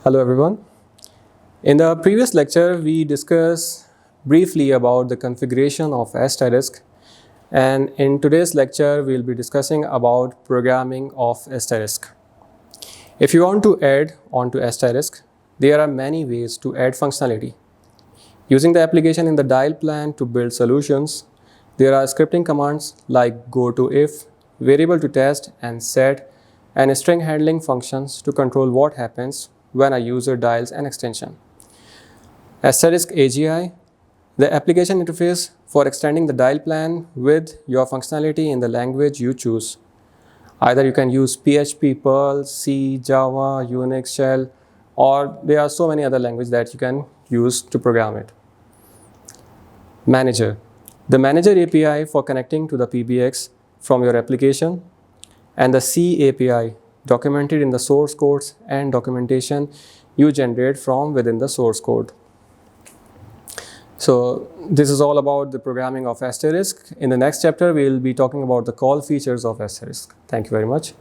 Hello everyone. In the previous lecture, we discussed briefly about the configuration of asterisk, and in today's lecture, we'll be discussing about programming of asterisk. If you want to add onto asterisk, there are many ways to add functionality. Using the application in the dial plan to build solutions, there are scripting commands like go to if, variable to test, and set, and string handling functions to control what happens when a user dials an extension. Asterisk AGI, the application interface for extending the dial plan with your functionality in the language you choose. Either you can use PHP, Perl, C, Java, Unix, Shell, or there are so many other languages that you can use to program it. Manager, the Manager API for connecting to the PBX from your application, and the C API documented in the source codes and documentation you generate from within the source code. So this is all about the programming of asterisk. In the next chapter, we will be talking about the call features of asterisk. Thank you very much.